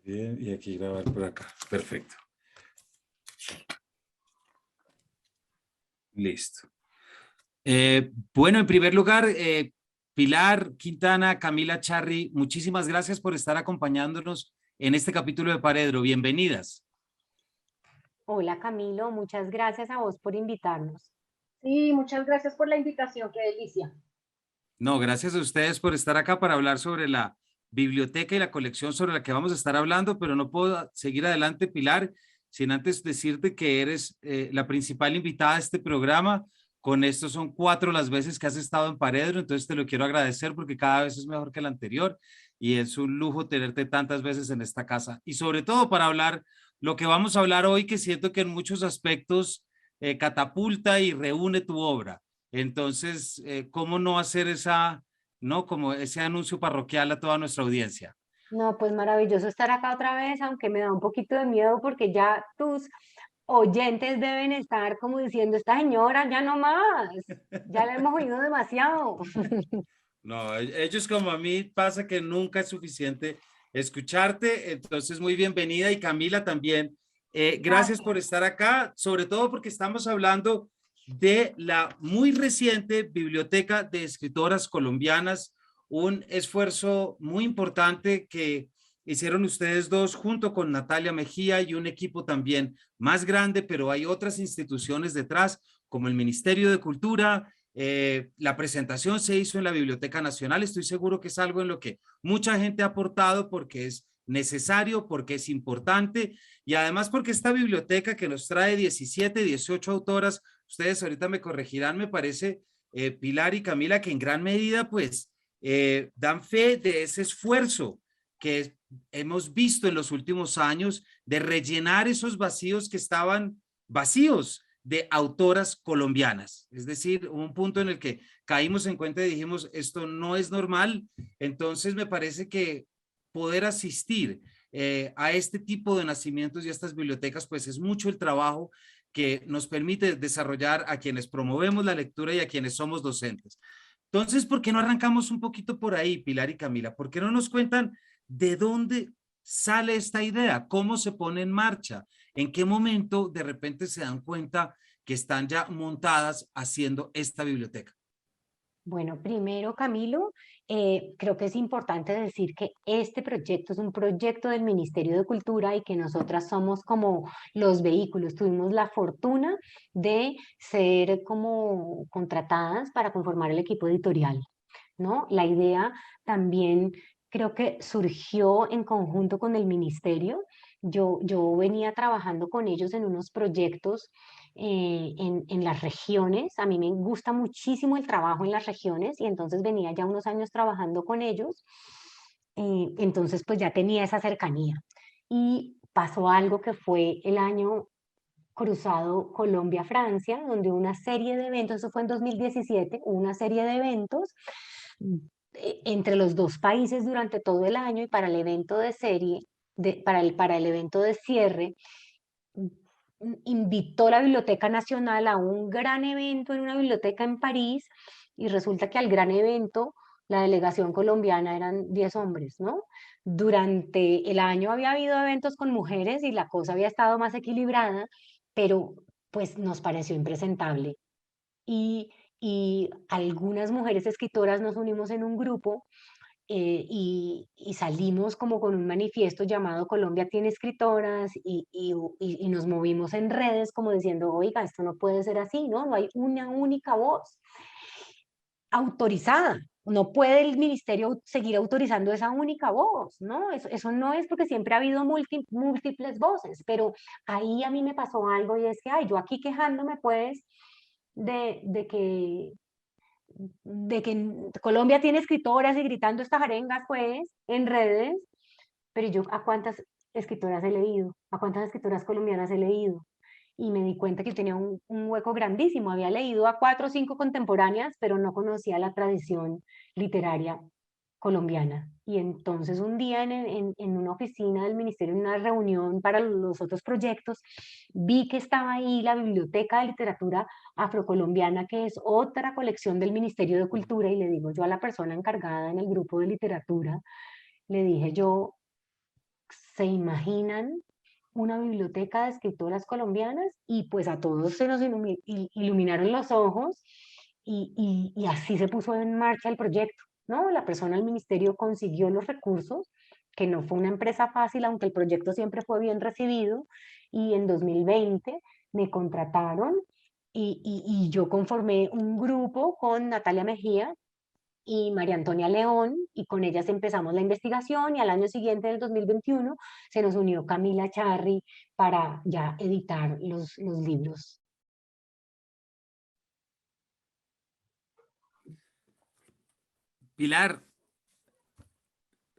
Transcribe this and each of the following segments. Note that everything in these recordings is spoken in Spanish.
Bien, y aquí grabar por acá. Perfecto. Listo. Bueno, en primer lugar, Pilar, Quintana, Camila, Charry, muchísimas gracias por estar acompañándonos en este capítulo de Paredro. Bienvenidas. Hola Camilo, muchas gracias a vos por invitarnos. Sí, muchas gracias por la invitación, qué delicia. No, gracias a ustedes por estar acá para hablar sobre la biblioteca y la colección sobre la que vamos a estar hablando, pero no puedo seguir adelante, Pilar, sin antes decirte que eres la principal invitada a este programa. Con esto son 4 las veces que has estado en Paredro, entonces te lo quiero agradecer porque cada vez es mejor que la anterior y es un lujo tenerte tantas veces en esta casa. Y sobre todo para hablar lo que vamos a hablar hoy, que siento que en muchos aspectos catapulta y reúne tu obra. Entonces, ¿cómo no hacer no, como ese anuncio parroquial a toda nuestra audiencia? No, pues maravilloso estar acá otra vez, aunque me da un poquito de miedo porque ya tus oyentes deben estar como diciendo, esta señora ya no más, ya la hemos oído demasiado. No, ellos como a mí pasa que nunca es suficiente escucharte, entonces muy bienvenida y Camila también. Gracias por Gracias. estar acá, sobre todo porque estamos hablando de la muy reciente Biblioteca de Escritoras Colombianas, un esfuerzo muy importante que hicieron ustedes dos junto con Natalia Mejía y un equipo también más grande, pero hay otras instituciones detrás, como el Ministerio de Cultura. La presentación se hizo en la Biblioteca Nacional. Estoy seguro que es algo en lo que mucha gente ha aportado porque es necesario, porque es importante y además porque esta biblioteca que nos trae 17, 18 autoras, ustedes ahorita me corregirán, me parece, Pilar y Camila, que en gran medida pues dan fe de ese esfuerzo que hemos visto en los últimos años de rellenar esos vacíos que estaban vacíos de autoras colombianas. Es decir, un punto en el que caímos en cuenta y dijimos, esto no es normal. Entonces me parece que poder asistir a este tipo de nacimientos y a estas bibliotecas, pues es mucho el trabajo que nos permite desarrollar a quienes promovemos la lectura y a quienes somos docentes. Entonces, ¿por qué no arrancamos un poquito por ahí, Pilar y Camila? ¿Por qué no nos cuentan de dónde sale esta idea? ¿Cómo se pone en marcha? ¿En qué momento de repente se dan cuenta que están ya montadas haciendo esta biblioteca? Bueno, primero, Camilo, creo que es importante decir que este proyecto es un proyecto del Ministerio de Cultura y que nosotras somos como los vehículos. Tuvimos la fortuna de ser como contratadas para conformar el equipo editorial, ¿no? La idea también creo que surgió en conjunto con el ministerio. Yo venía trabajando con ellos en unos proyectos en las regiones. A mí me gusta muchísimo el trabajo en las regiones y entonces venía ya unos años trabajando con ellos. Entonces pues ya tenía esa cercanía. Y pasó algo que fue el año cruzado Colombia-Francia, donde una serie de eventos, eso fue en 2017, una serie de eventos entre los dos países durante todo el año y para el evento de serie, para el evento de cierre, invitó la Biblioteca Nacional a un gran evento en una biblioteca en París y resulta que al gran evento la delegación colombiana eran 10 hombres, ¿no? Durante el año había habido eventos con mujeres y la cosa había estado más equilibrada, pero pues nos pareció impresentable. Y, y algunas mujeres escritoras nos unimos en un grupo y salimos como con un manifiesto llamado Colombia tiene escritoras y nos movimos en redes como diciendo, oiga, esto no puede ser así, ¿no? No hay una única voz autorizada. No puede el ministerio seguir autorizando esa única voz, ¿no? Eso no es porque siempre ha habido múltiples voces, pero ahí a mí me pasó algo y es que, ay, yo aquí quejándome pues de que Colombia tiene escritoras y gritando estas arengas, pues, en redes, pero yo, ¿a cuántas escritoras he leído? ¿A cuántas escritoras colombianas he leído? Y me di cuenta que tenía un hueco grandísimo. Había leído a 4 o 5 contemporáneas, pero no conocía la tradición literaria colombiana. Y entonces un día en una oficina del ministerio, en una reunión para los otros proyectos, vi que estaba ahí la Biblioteca de Literatura Afrocolombiana, que es otra colección del Ministerio de Cultura, y le digo yo a la persona encargada en el grupo de literatura, le dije yo, ¿se imaginan una biblioteca de escritoras colombianas? Y pues a todos se nos iluminaron los ojos y así se puso en marcha el proyecto, ¿no? La persona del ministerio consiguió los recursos, que no fue una empresa fácil, aunque el proyecto siempre fue bien recibido, y en 2020 me contrataron y yo conformé un grupo con Natalia Mejía y María Antonia León, y con ellas empezamos la investigación, y al año siguiente, del 2021, se nos unió Camila Charri para ya editar los libros. Pilar,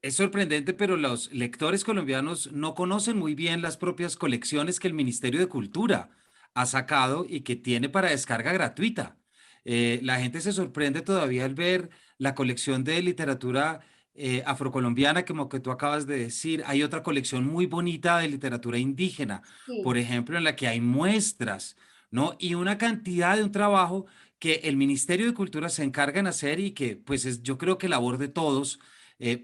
es sorprendente, pero los lectores colombianos no conocen muy bien las propias colecciones que el Ministerio de Cultura ha sacado y que tiene para descarga gratuita. La gente se sorprende todavía al ver la colección de literatura afrocolombiana, como que tú acabas de decir. Hay otra colección muy bonita de literatura indígena, por Sí, ejemplo, en la que hay muestras, ¿no? Y una cantidad de un trabajo que el Ministerio de Cultura se encarga en hacer y que, pues, es, yo creo que labor de todos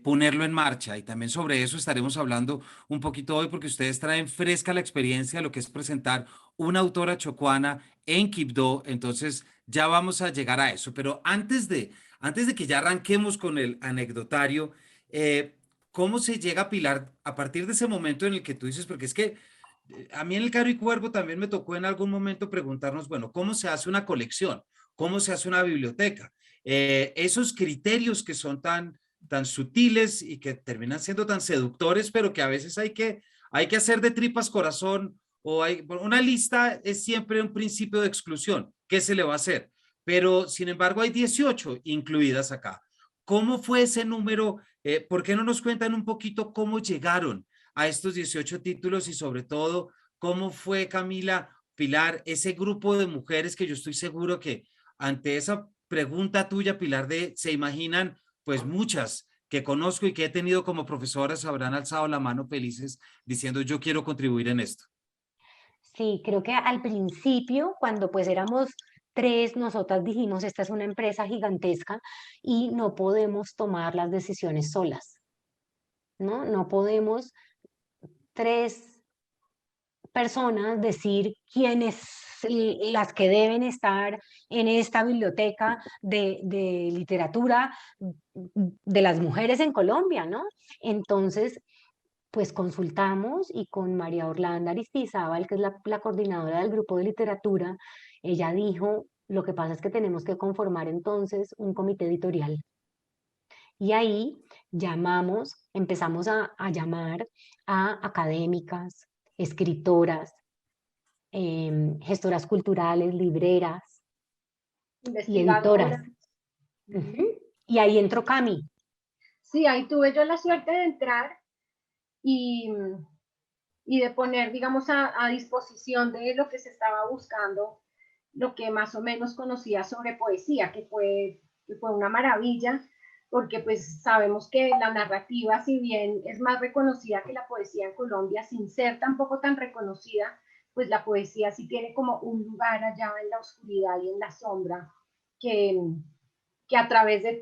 ponerlo en marcha. Y también sobre eso estaremos hablando un poquito hoy porque ustedes traen fresca la experiencia de lo que es presentar una autora chocuana en Quibdó. Entonces ya vamos a llegar a eso. Pero antes de que ya arranquemos con el anecdotario, ¿cómo se llega a Pilar a partir de ese momento en el que tú dices? Porque es que a mí en el Caro y Cuervo también me tocó en algún momento preguntarnos, bueno, ¿cómo se hace una colección? ¿Cómo se hace una biblioteca? Esos criterios que son tan sutiles y que terminan siendo tan seductores, pero que a veces hay que hacer de tripas corazón o una lista es siempre un principio de exclusión. ¿Qué se le va a hacer? Pero sin embargo hay 18 incluidas acá. ¿Cómo fue ese número? ¿Por qué no nos cuentan un poquito cómo llegaron a estos 18 títulos y sobre todo cómo fue, Camila, Pilar, ese grupo de mujeres que yo estoy seguro que ante esa pregunta tuya, Pilar, de se imaginan, pues muchas que conozco y que he tenido como profesoras habrán alzado la mano felices diciendo yo quiero contribuir en esto. Sí, creo que al principio, cuando pues éramos tres, nosotras dijimos, esta es una empresa gigantesca y no podemos tomar las decisiones solas, ¿no? No podemos tres personas decir quiénes las que deben estar en esta biblioteca de literatura de las mujeres en Colombia, ¿no? Entonces, pues consultamos y con María Orlando Aristizábal, que es la coordinadora del grupo de literatura, ella dijo, lo que pasa es que tenemos que conformar entonces un comité editorial. Y ahí empezamos a llamar a académicas, escritoras, gestoras culturales, libreras y editoras. investigadora. Ujú. Ujú. Y ahí entró Cami. Sí, ahí tuve yo la suerte de entrar y, y de poner, digamos, a disposición de lo que se estaba buscando, lo que más o menos conocía sobre poesía, que fue una maravilla, porque pues sabemos que la narrativa, si bien es más reconocida que la poesía en Colombia, sin ser tampoco tan reconocida, pues la poesía sí tiene como un lugar allá en la oscuridad y en la sombra, que, que a través de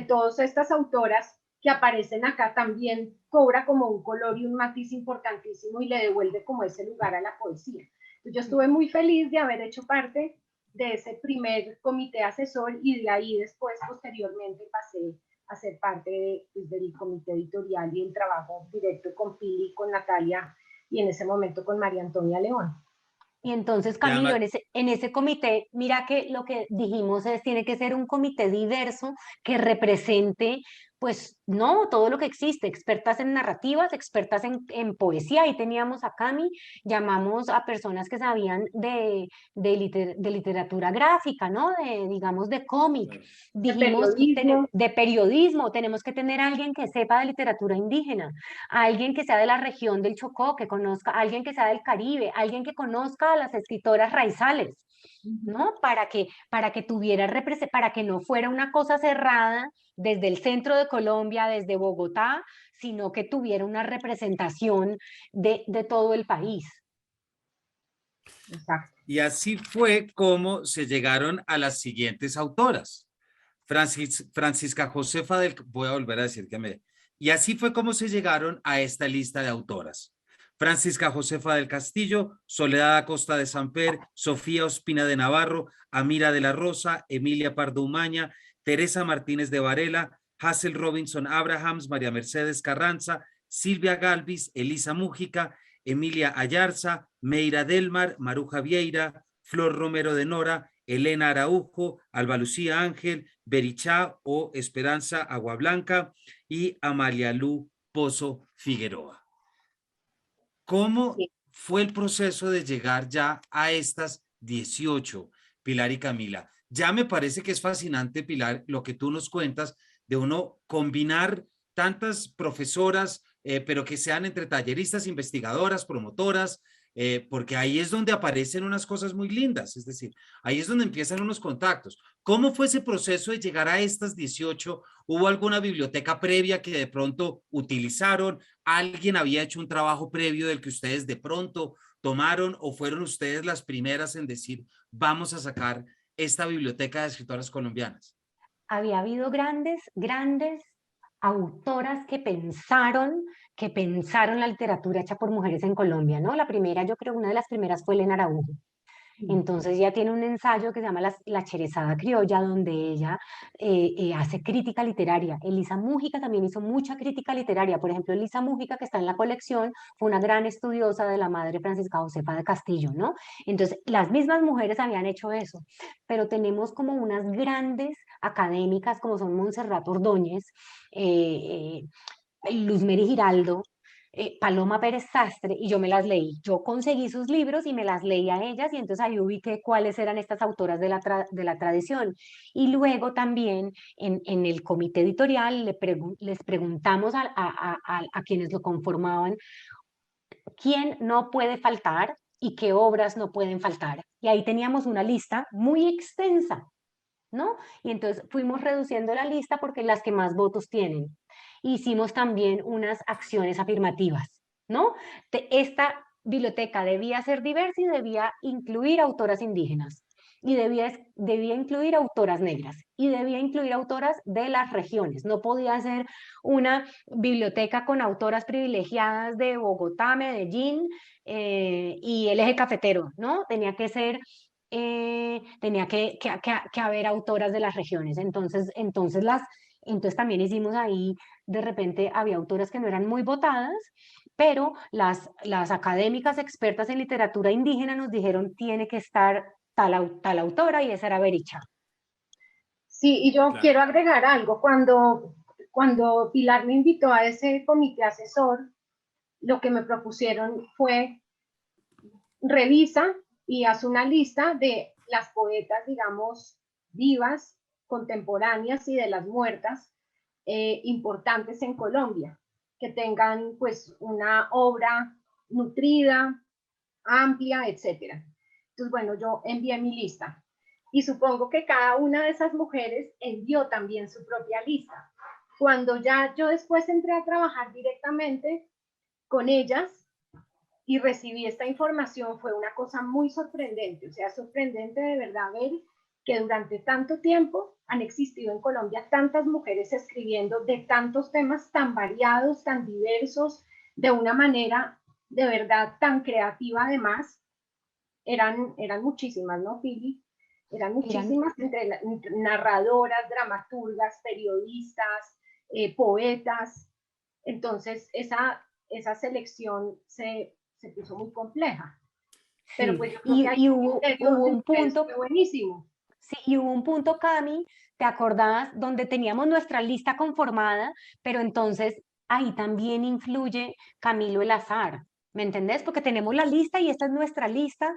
todas estas autoras que aparecen acá también cobra como un color y un matiz importantísimo y le devuelve como ese lugar a la poesía. Entonces, yo estuve muy feliz de haber hecho parte de ese primer comité asesor y de ahí después, posteriormente, pasé a ser parte pues, del comité editorial y el trabajo directo con Pili, con Natalia y en ese momento con María Antonia León. Y entonces, Y Camilo, además, en ese comité, mira que lo que dijimos es, tiene que ser un comité diverso que represente, pues, no, todo lo que existe, expertas en narrativas, expertas en poesía, y teníamos a Cami, llamamos a personas que sabían de literatura gráfica, ¿no? De, digamos, de cómic. De Dijimos, periodismo. de periodismo, tenemos que tener a alguien que sepa de literatura indígena, alguien que sea de la región del Chocó, que conozca, alguien que sea del Caribe, alguien que conozca a las escritoras raizales, ¿no? Para que tuviera, para que no fuera una cosa cerrada desde el centro de Colombia, desde Bogotá, sino que tuviera una representación de todo el país. Exacto. y así fue como se llegaron a las siguientes autoras. Francisca Josefa del... Voy a volver a decir que me... Y así fue como se llegaron a esta lista de autoras. Francisca Josefa del Castillo, Soledad Acosta de Samper, Sofía Ospina de Navarro, Amira de la Rosa, Emilia Pardo Umaña, Teresa Martínez de Varela, Hazel Robinson Abrahams, María Mercedes Carranza, Silvia Galvis, Elisa Mújica, Emilia Ayarza, Meira Delmar, Maruja Vieira, Flor Romero de Nora, Elena Araujo, Alba Lucía Ángel, Berichá o Esperanza Aguablanca y Amalia Lu Pozo Figueroa. ¿Cómo fue el proceso de llegar ya a estas 18, Pilar y Camila? Ya me parece que es fascinante, Pilar, lo que tú nos cuentas de uno combinar tantas profesoras, pero que sean entre talleristas, investigadoras, promotoras, porque ahí es donde aparecen unas cosas muy lindas, es decir, ahí es donde empiezan unos contactos. ¿Cómo fue ese proceso de llegar a estas 18? ¿Hubo alguna biblioteca previa que de pronto utilizaron? ¿Alguien había hecho un trabajo previo del que ustedes de pronto tomaron o fueron ustedes las primeras en decir, vamos a sacar esta biblioteca de escritoras colombianas? Había habido grandes autoras que pensaron la literatura hecha por mujeres en Colombia, ¿no? La primera, yo creo, una de las primeras fue Elena Araujo. Entonces ella tiene un ensayo que se llama La Cherezada Criolla, donde ella hace crítica literaria. Elisa Mújica también hizo mucha crítica literaria. Por ejemplo, Elisa Mújica, que está en la colección, fue una gran estudiosa de la madre Francisca Josefa de Castillo, ¿no? Entonces, las mismas mujeres habían hecho eso, pero tenemos como unas grandes académicas como son Montserrat Ordóñez, Luz Mary Giraldo, Paloma Pérez Sastre, y yo me las leí. Yo conseguí sus libros y me las leí a ellas, y entonces ahí ubiqué cuáles eran estas autoras de la tradición. Y luego también en el comité editorial les preguntamos a quienes lo conformaban quién no puede faltar y qué obras no pueden faltar. Y ahí teníamos una lista muy extensa, ¿no? Y entonces fuimos reduciendo la lista porque las que más votos tienen. Hicimos también unas acciones afirmativas, ¿no? Esta biblioteca debía ser diversa y debía incluir autoras indígenas. Y debía incluir autoras negras y debía incluir autoras de las regiones. No podía ser una biblioteca con autoras privilegiadas de Bogotá, Medellín y el eje cafetero, ¿no? Tenía que haber autoras de las regiones. Entonces también hicimos ahí, de repente había autoras que no eran muy votadas, pero las académicas expertas en literatura indígena nos dijeron tiene que estar tal autora, y esa era Bericha. Sí, y yo Claro. quiero agregar algo. Cuando Pilar me invitó a ese comité asesor, lo que me propusieron fue revisa y haz una lista de las poetas, digamos, vivas, contemporáneas y de las muertas importantes en Colombia, que tengan pues una obra nutrida, amplia, etcétera. Entonces, bueno, yo envié mi lista y supongo que cada una de esas mujeres envió también su propia lista. Cuando ya yo después entré a trabajar directamente con ellas y recibí esta información, fue una cosa muy sorprendente, o sea, sorprendente de verdad ver que durante tanto tiempo han existido en Colombia tantas mujeres escribiendo de tantos temas tan variados, tan diversos, de una manera de verdad tan creativa además. Eran muchísimas, ¿no, Pili? Eran muchísimas, entre narradoras, dramaturgas, periodistas, poetas. Entonces, esa selección se puso muy compleja. Pero Sí, pues yo creo que hay hubo un punto, fue buenísimo. sí, y hubo un punto, Cami, ¿te acordás? Donde teníamos nuestra lista conformada, pero entonces ahí también influye Camilo el azar, ¿me entendés? Porque tenemos la lista y esta es nuestra lista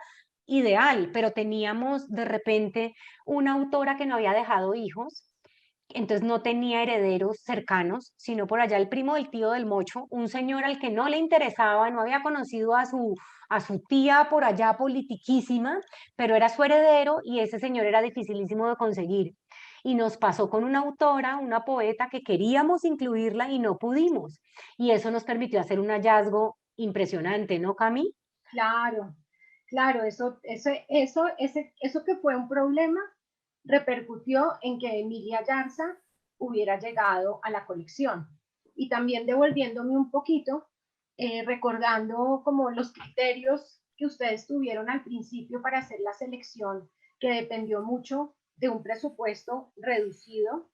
ideal, pero teníamos de repente una autora que no había dejado hijos, entonces no tenía herederos cercanos, sino por allá el primo del tío del mocho, un señor al que no le interesaba, no había conocido a su tía por allá politiquísima, pero era su heredero y ese señor era dificilísimo de conseguir. Y nos pasó con una autora, una poeta que queríamos incluirla y no pudimos. Y eso nos permitió hacer un hallazgo impresionante, ¿no, Cami? Claro, claro, eso que fue un problema repercutió en que Emilia Yarza hubiera llegado a la colección. Y también devolviéndome un poquito, recordando como los criterios que ustedes tuvieron al principio para hacer la selección, que dependió mucho de un presupuesto reducido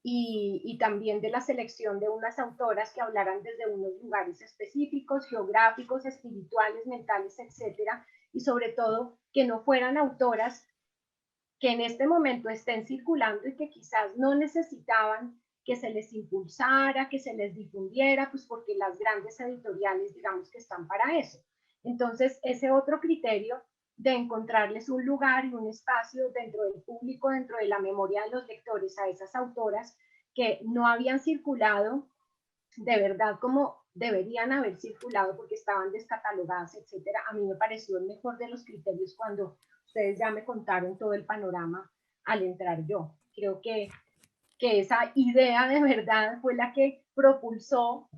y también de la selección de unas autoras que hablaran desde unos lugares específicos, geográficos, espirituales, mentales, etcétera, y sobre todo que no fueran autoras que en este momento estén circulando y que quizás no necesitaban que se les impulsara, que se les difundiera, pues porque las grandes editoriales, digamos que están para eso. Entonces, ese otro criterio de encontrarles un lugar y un espacio dentro del público, dentro de la memoria de los lectores, a esas autoras que no habían circulado de verdad como deberían haber circulado porque estaban descatalogadas, etcétera. A mí me pareció el mejor de los criterios cuando ustedes ya me contaron todo el panorama al entrar yo. Creo que esa idea de verdad fue la que propulsó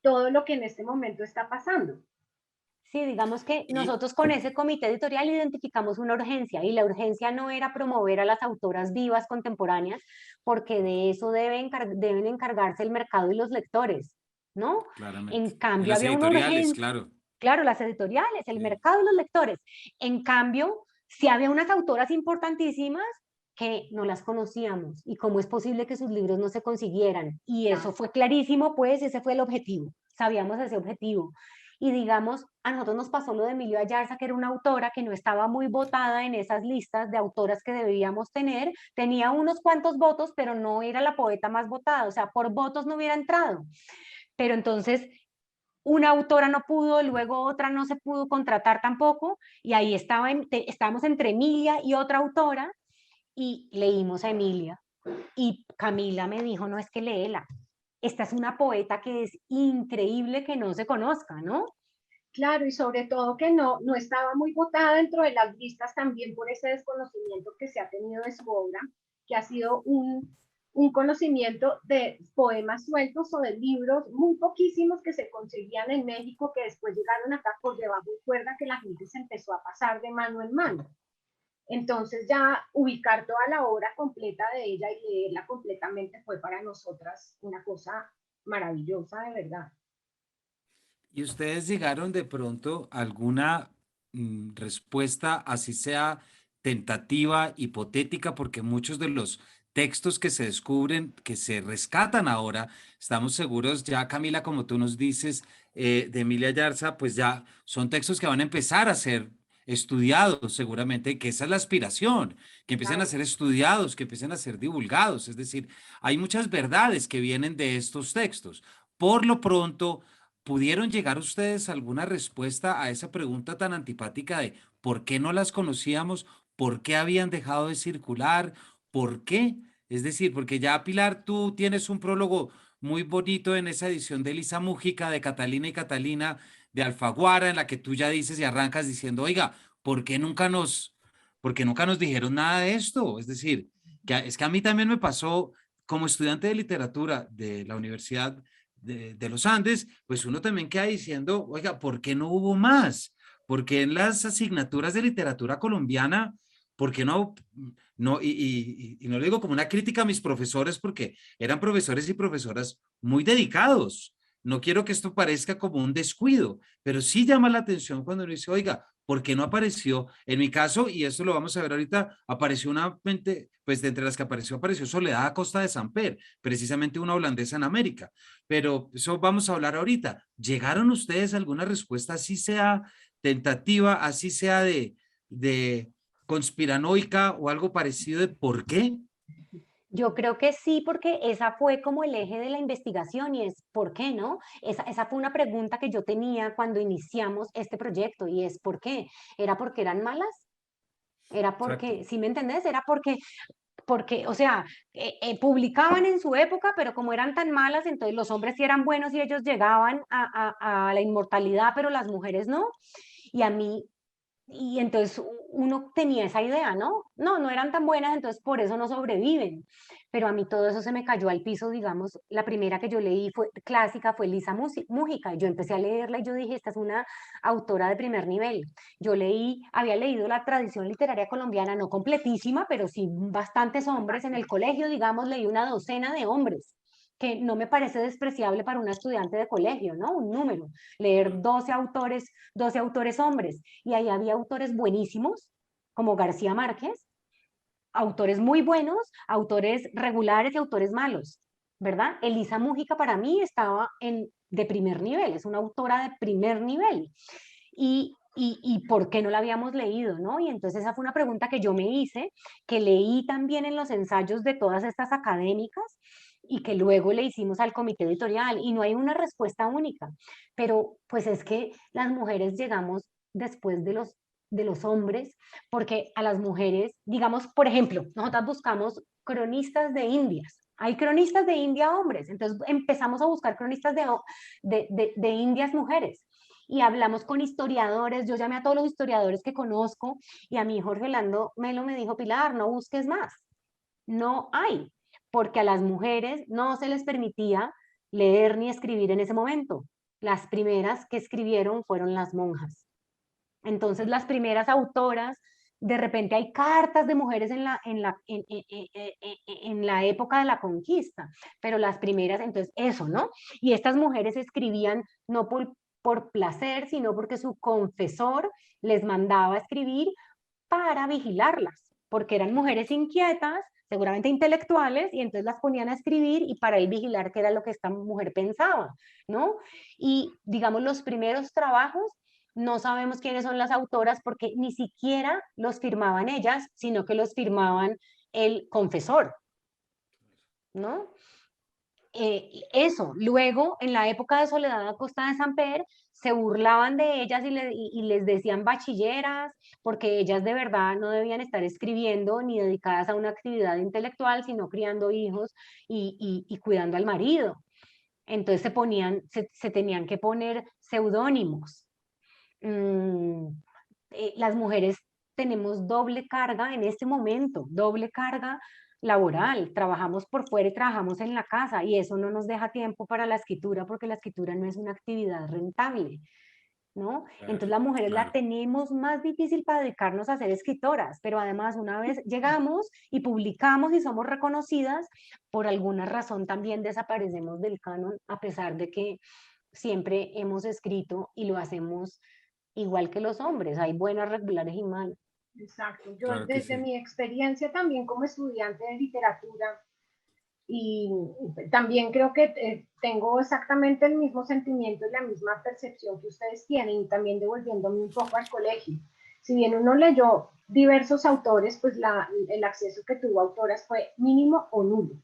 todo lo que en este momento está pasando. Sí, digamos que Y, nosotros con ese comité editorial identificamos una urgencia y la urgencia no era promover a las autoras vivas contemporáneas, porque de eso deben encargarse el mercado y los lectores, ¿no? claramente. En En cambio, las había una editoriales, urgencia, claro. claro, las editoriales, el Sí. mercado y los lectores. En cambio, sí había unas autoras importantísimas que no las conocíamos y cómo es posible que sus libros no se consiguieran. Y eso Claro. fue clarísimo, pues ese fue el objetivo, sabíamos ese objetivo. Y digamos, a nosotros nos pasó lo de Emilio Ayarza, que era una autora que no estaba muy votada en esas listas de autoras que debíamos tener, tenía unos cuantos votos, pero no era la poeta más votada, o sea, por votos no hubiera entrado. Pero entonces una autora no pudo, luego otra no se pudo contratar tampoco, y ahí estábamos entre Emilia y otra autora, y leímos a Emilia. Y Camila me dijo, no, es que léela. Esta es una poeta que es increíble que no se conozca, ¿no? Claro, y sobre todo que no estaba muy votada dentro de las listas también por ese desconocimiento que se ha tenido de su obra, que ha sido un conocimiento de poemas sueltos o de libros muy poquísimos que se conseguían en México, que después llegaron acá por debajo de cuerda, que la gente se empezó a pasar de mano en mano. Entonces ya ubicar toda la obra completa de ella y leerla completamente fue para nosotras una cosa maravillosa, de verdad. ¿Y ustedes llegaron de pronto a alguna respuesta, así sea tentativa, hipotética? Porque muchos de los textos que se descubren, que se rescatan ahora, estamos seguros, ya Camila, como tú nos dices, de Emilia Yarza, pues ya son textos que van a empezar a ser estudiados seguramente, que esa es la aspiración, que empiecen a Claro. ser estudiados, que empiecen a ser divulgados. Es decir, hay muchas verdades que vienen de estos textos. Por lo pronto, ¿pudieron llegar ustedes a alguna respuesta a esa pregunta tan antipática de por qué no las conocíamos? ¿Por qué habían dejado de circular? ¿Por qué? Es decir, porque ya Pilar, tú tienes un prólogo muy bonito en esa edición de Elisa Mújica, de Catalina y Catalina, de Alfaguara, en la que tú ya dices y arrancas diciendo, oiga, ¿por qué por qué nunca nos dijeron nada de esto? Es decir, es que a mí también me pasó como estudiante de literatura de la Universidad de los Andes, pues uno también queda diciendo, oiga, ¿por qué no hubo más? ¿Por qué en las asignaturas de literatura colombiana, por qué no, y no lo digo como una crítica a mis profesores, porque eran profesores y profesoras muy dedicados. No quiero que esto parezca como un descuido, pero sí llama la atención cuando uno dice, oiga, ¿por qué no apareció? En mi caso, y esto lo vamos a ver ahorita, apareció una mente, pues de entre las que apareció Soledad Acosta de Samper, precisamente una holandesa en América. Pero eso vamos a hablar ahorita. ¿Llegaron ustedes a alguna respuesta, así sea tentativa, así sea de conspiranoica o algo parecido de por qué? Yo creo que sí, porque esa fue como el eje de la investigación y es ¿por qué no? Esa fue una pregunta que yo tenía cuando iniciamos este proyecto y es ¿por qué? ¿Era porque eran malas? Era Exacto. porque, ¿sí me entendés? Era porque, o sea, publicaban en su época, pero como eran tan malas, entonces los hombres sí eran buenos y ellos llegaban a la inmortalidad, pero las mujeres no. Y a mí y entonces uno tenía esa idea, ¿no? No, no eran tan buenas, entonces por eso no sobreviven. Pero a mí todo eso se me cayó al piso, digamos, la primera que yo leí fue clásica, fue Lisa Mújica. Yo empecé a leerla y yo dije, esta es una autora de primer nivel. Yo leí, había leído la tradición literaria colombiana, no completísima, pero sí bastantes hombres. En el colegio, digamos, leí una docena de hombres, que no me parece despreciable para una estudiante de colegio, ¿no? Un número, leer 12 autores hombres, y ahí había autores buenísimos, como García Márquez, autores muy buenos, autores regulares y autores malos, ¿verdad? Elisa Mújica para mí estaba de primer nivel, es una autora de primer nivel. Y por qué no la habíamos leído, ¿no? Y entonces esa fue una pregunta que yo me hice, que leí también en los ensayos de todas estas académicas y que luego le hicimos al comité editorial, y no hay una respuesta única, pero pues es que las mujeres llegamos después de los hombres, porque a las mujeres, digamos, por ejemplo, nosotras buscamos cronistas de Indias. Hay cronistas de India hombres, entonces empezamos a buscar cronistas de Indias mujeres y hablamos con historiadores. Yo llamé a todos los historiadores que conozco y a mí Jorge Orlando Melo me dijo, Pilar, no busques más, no hay, porque a las mujeres no se les permitía leer ni escribir en ese momento. Las primeras que escribieron fueron las monjas. Entonces, las primeras autoras, de repente hay cartas de mujeres en la época de la conquista, pero las primeras, entonces eso, ¿no? Y estas mujeres escribían no por placer, sino porque su confesor les mandaba escribir para vigilarlas, porque eran mujeres inquietas, seguramente intelectuales, y entonces las ponían a escribir y para él vigilar qué era lo que esta mujer pensaba, ¿no? Y digamos, los primeros trabajos no sabemos quiénes son las autoras porque ni siquiera los firmaban ellas, sino que los firmaban el confesor, ¿no? Eso, luego en la época de Soledad Acosta de Samper se burlaban de ellas y les decían bachilleras, porque ellas de verdad no debían estar escribiendo ni dedicadas a una actividad intelectual, sino criando hijos y cuidando al marido. Entonces se tenían que poner seudónimos. Mm, las mujeres tenemos doble carga en este momento, doble carga laboral, trabajamos por fuera y trabajamos en la casa, y eso no nos deja tiempo para la escritura porque la escritura no es una actividad rentable, ¿no? Claro, Entonces las mujeres la claro. tenemos más difícil para dedicarnos a ser escritoras, pero además una vez llegamos y publicamos y somos reconocidas, por alguna razón también desaparecemos del canon, a pesar de que siempre hemos escrito y lo hacemos igual que los hombres, hay buenas, regulares y malas. Exacto. Yo Claro que desde sí. mi experiencia también como estudiante de literatura y también creo que tengo exactamente el mismo sentimiento y la misma percepción que ustedes tienen, y también devolviéndome un poco al colegio. Si bien uno leyó diversos autores, pues el acceso que tuvo a autoras fue mínimo o nulo.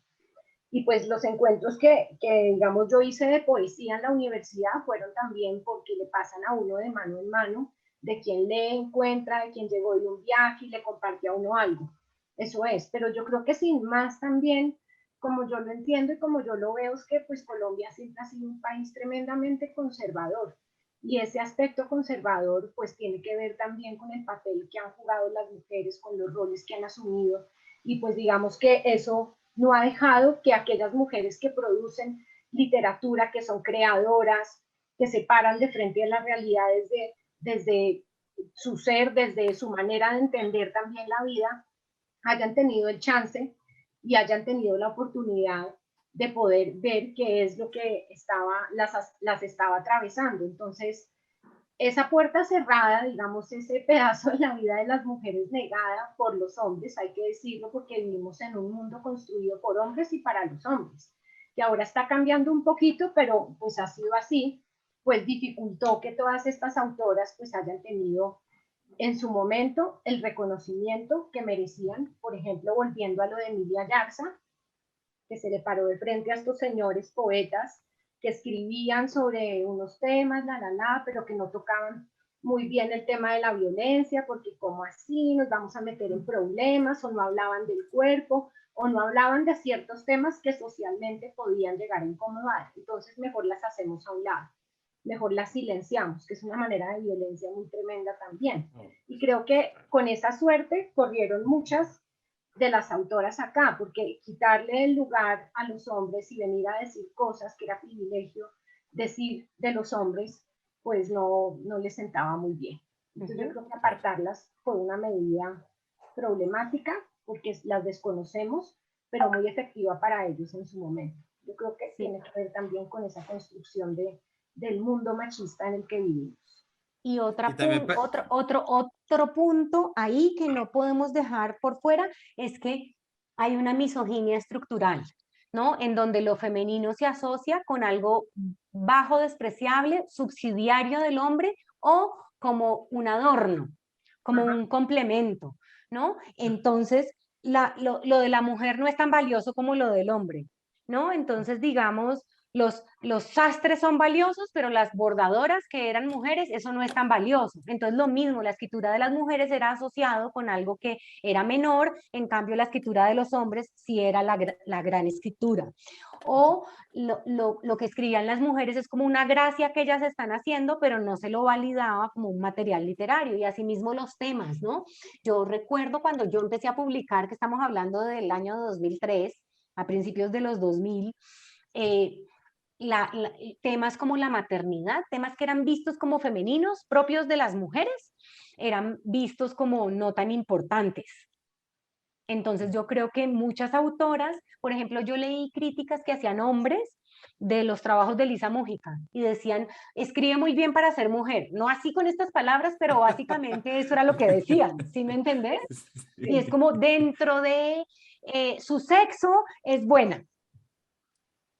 Y pues los encuentros digamos, yo hice de poesía en la universidad fueron también porque le pasan a uno de mano en mano, de quien le encuentra, de quien llegó de un viaje y le comparte a uno algo. Eso es, pero yo creo que sin más también, como yo lo entiendo y como yo lo veo, es que pues Colombia siempre ha sido un país tremendamente conservador. Y ese aspecto conservador pues tiene que ver también con el papel que han jugado las mujeres, con los roles que han asumido. Y pues digamos que eso no ha dejado que aquellas mujeres que producen literatura, que son creadoras, que se paran de frente a las realidades desde su ser, desde su manera de entender también la vida, hayan tenido el chance y hayan tenido la oportunidad de poder ver qué es lo que las estaba atravesando. Entonces, esa puerta cerrada, digamos, ese pedazo de la vida de las mujeres negada por los hombres, hay que decirlo, porque vivimos en un mundo construido por hombres y para los hombres, que ahora está cambiando un poquito, pero pues ha sido así, pues dificultó que todas estas autoras pues hayan tenido en su momento el reconocimiento que merecían. Por ejemplo, volviendo a lo de Emilia Yarza, que se le paró de frente a estos señores poetas que escribían sobre unos temas, pero que no tocaban muy bien el tema de la violencia, porque como así nos vamos a meter en problemas, o no hablaban del cuerpo, o no hablaban de ciertos temas que socialmente podían llegar a incomodar. Entonces mejor las hacemos a un lado. mejor las silenciamos, que es una manera de violencia muy tremenda también. Y creo que con esa suerte corrieron muchas de las autoras acá, porque quitarle el lugar a los hombres y venir a decir cosas que era privilegio decir de los hombres, pues no les sentaba muy bien. Entonces yo creo que apartarlas fue una medida problemática, porque las desconocemos, pero muy efectiva para ellos en su momento. Yo creo que tiene que ver también con esa construcción del mundo machista en el que vivimos. Y otro punto ahí que no podemos dejar por fuera es que hay una misoginia estructural, ¿no? En donde lo femenino se asocia con algo bajo, despreciable, subsidiario del hombre o como un adorno, como un complemento, ¿no? Entonces, lo de la mujer no es tan valioso como lo del hombre, ¿no? Entonces, digamos, los sastres son valiosos, pero las bordadoras que eran mujeres, eso no es tan valioso. Entonces lo mismo, la escritura de las mujeres era asociado con algo que era menor, en cambio la escritura de los hombres sí era la gran escritura. O lo que escribían las mujeres es como una gracia que ellas están haciendo, pero no se lo validaba como un material literario. Y asimismo los temas, ¿no? Yo recuerdo cuando yo empecé a publicar, que estamos hablando del año 2003, a principios de los 2000, temas como la maternidad, temas que eran vistos como femeninos, propios de las mujeres, eran vistos como no tan importantes. Entonces yo creo que muchas autoras, por ejemplo, yo leí críticas que hacían hombres de los trabajos de Elisa Múgica y decían, escribe muy bien para ser mujer, no así con estas palabras, pero básicamente eso era lo que decían, ¿sí me entendés? Y es como dentro de su sexo es buena.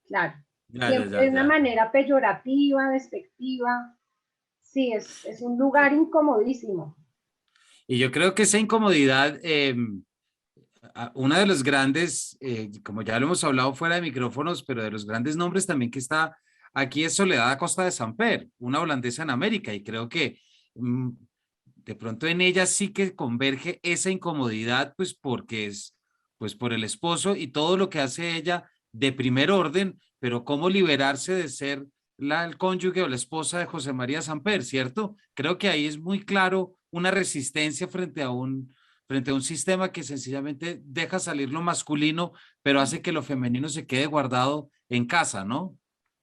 Claro. Siempre de una manera peyorativa, despectiva. Sí, es un lugar incomodísimo. Y yo creo que esa incomodidad, una de los grandes, como ya lo hemos hablado fuera de micrófonos, pero de los grandes nombres también que está aquí es Soledad Acosta de Samper, una holandesa en América, y creo que de pronto en ella sí que converge esa incomodidad, pues porque es pues por el esposo y todo lo que hace ella de primer orden, pero cómo liberarse de ser el cónyuge o la esposa de José María Samper, ¿cierto? Creo que ahí es muy claro una resistencia frente a un sistema que sencillamente deja salir lo masculino, pero hace que lo femenino se quede guardado en casa, ¿no?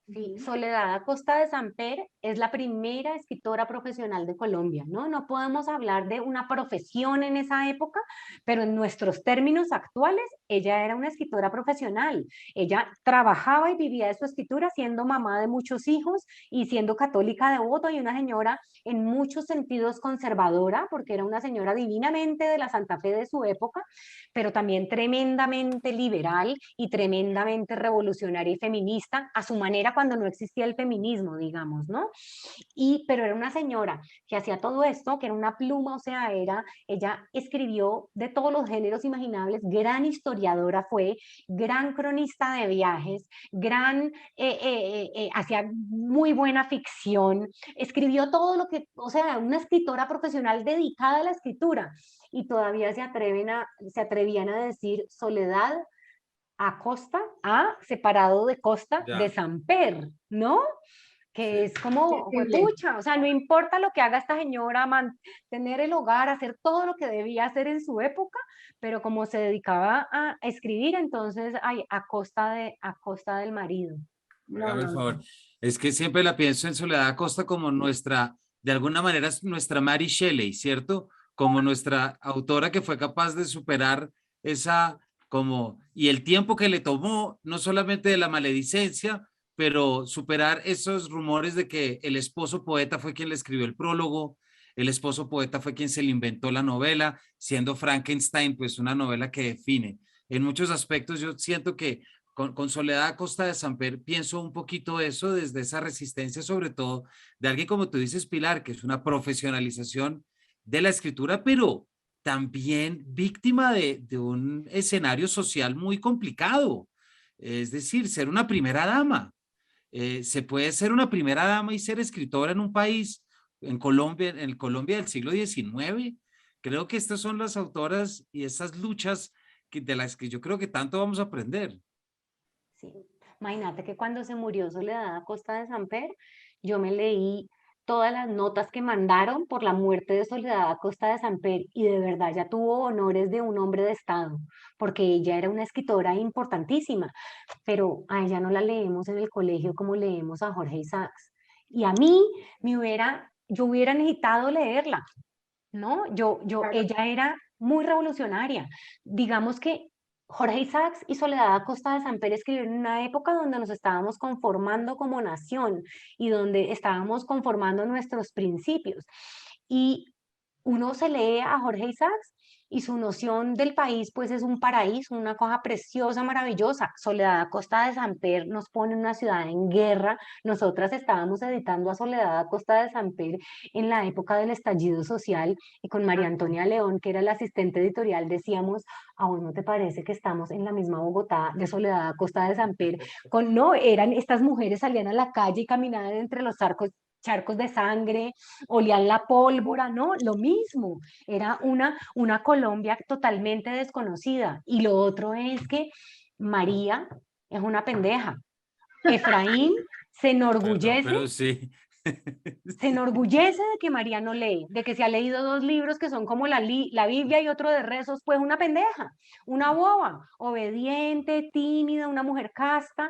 Sí, Soledad Acosta de Samper es la primera escritora profesional de Colombia, ¿no? No podemos hablar de una profesión en esa época, pero en nuestros términos actuales, ella era una escritora profesional. Ella trabajaba y vivía de su escritura siendo mamá de muchos hijos y siendo católica devota y una señora en muchos sentidos conservadora, porque era una señora divinamente de la Santa Fe de su época, pero también tremendamente liberal y tremendamente revolucionaria y feminista a su manera cuando no existía el feminismo, digamos, ¿no? Pero era una señora que hacía todo esto, que era una pluma, o sea, ella escribió de todos los géneros imaginables, gran historiadora fue, gran cronista de viajes, hacía muy buena ficción, escribió todo lo que, o sea, una escritora profesional dedicada a la escritura, y todavía se atrevían a decir Soledad Acosta, separado de Costa, de Samper, ¿no? Que es como, pucha, o sea, no importa lo que haga esta señora, mantener el hogar, hacer todo lo que debía hacer en su época, pero como se dedicaba a escribir, entonces, a costa del marido. Hágame el favor. Es que siempre la pienso en Soledad Acosta como nuestra, de alguna manera, es nuestra Mary Shelley, ¿cierto? Como nuestra autora que fue capaz de superar esa, y el tiempo que le tomó, no solamente de la maledicencia, pero superar esos rumores de que el esposo poeta fue quien le escribió el prólogo, el esposo poeta fue quien se le inventó la novela, siendo Frankenstein, pues una novela que define. En muchos aspectos yo siento que con Soledad Acosta de Samper pienso un poquito eso desde esa resistencia, sobre todo de alguien como tú dices, Pilar, que es una profesionalización de la escritura, pero también víctima de un escenario social muy complicado. Es decir, ser una primera dama. Se puede ser una primera dama y ser escritora en un país, en Colombia, en el Colombia del siglo XIX. Creo que estas son las autoras y estas luchas de las que yo creo que tanto vamos a aprender. Sí. Imagínate que cuando se murió Soledad Acosta de Samper, yo me leí todas las notas que mandaron por la muerte de Soledad Acosta de Samper y de verdad ya tuvo honores de un hombre de Estado, porque ella era una escritora importantísima, pero a ella no la leemos en el colegio como leemos a Jorge Isaacs. Y a mí yo hubiera necesitado leerla, ¿no? Claro. Ella era muy revolucionaria. Digamos que Jorge Isaacs y Soledad Acosta de Samper escribieron en una época donde nos estábamos conformando como nación y donde estábamos conformando nuestros principios. Y uno se lee a Jorge Isaacs y su noción del país pues es un paraíso, una cosa preciosa, maravillosa. Soledad Acosta de Samper nos pone en una ciudad en guerra. Nosotras estábamos editando a Soledad Acosta de Samper en la época del estallido social y con María Antonia León, que era la asistente editorial, decíamos, ¿a vos no te parece que estamos en la misma Bogotá de Soledad Acosta de Samper? No, eran estas mujeres salían a la calle y caminaban entre los charcos de sangre, olían la pólvora, ¿no? Lo mismo, era una Colombia totalmente desconocida. Y lo otro es que María es una pendeja. Efraín se Perdón, enorgullece pero sí. se enorgullece de que María no lee, de que se ha leído 2 libros que son como la Biblia y otro de rezos, pues una pendeja, una boba, obediente, tímida, una mujer casta.